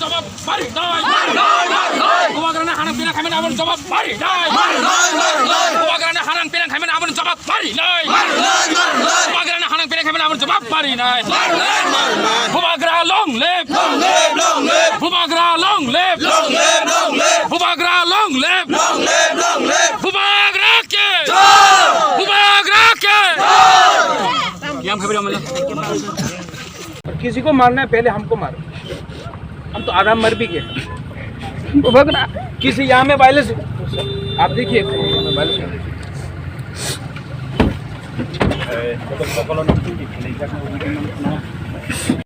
জবাব বাড়ি নাই কুমাগ্রানে হারান পিনা খাবেন আমন জবাব বাড়ি নাই কুমাগ্রানে হারান পিনা খাবেন আমন জবাব বাড়ি নাই কুমাগ্রানে হারান পিনা খাবেন আমন জবাব বাড়ি নাই Kumagra long live Kumagra long live Kumagra long live Kumagra কে याम खबर मिला किसी को मारना है पहले हमको मारो। हम तो आधा मर भी गए। किसी यहाँ में वायलेंस आप देखिए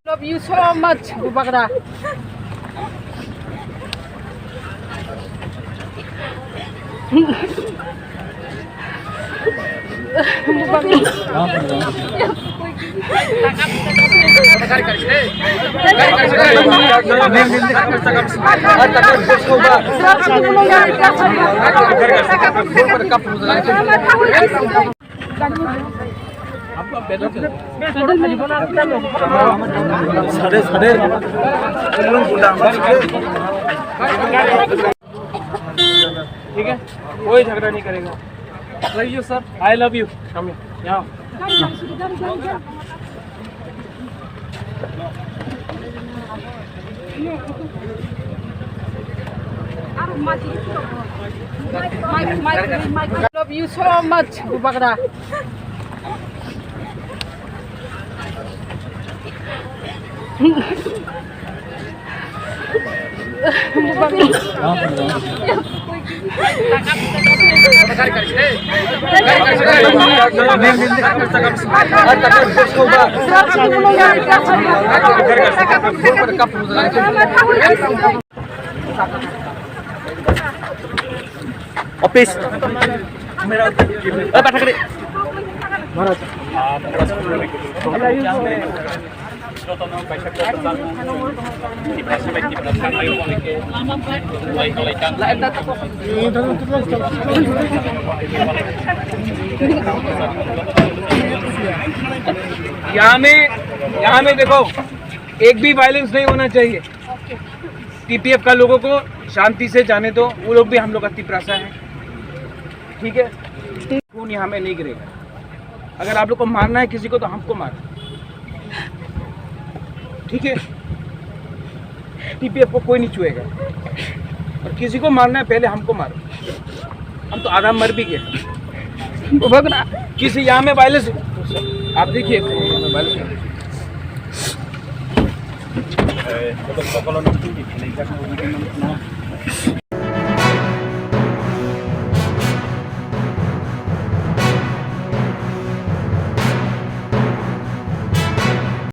Love you so much, Bubakra. ठीक है, कोई झगड़ा नहीं करेगा। Love you sir, I love you. यहाँ Love you so much, Bubakra. Office मेरा पाठाकडे यहाँ में देखो, एक भी वायलेंस नहीं होना चाहिए। टीपीएफ का लोगों को शांति से जाने दो, वो लोग भी हम लोग का तिपरासा है, ठीक है। खून यहाँ में नहीं गिरेगा। अगर आप लोग को मारना है किसी को तो हमको मारो, ठीक है। टीपीएफ को कोई नहीं छुएगा। और किसी को मारना है पहले हमको मारो। हम तो आधा मर भी गए। किसी यहाँ में वायलेंस आप देखिए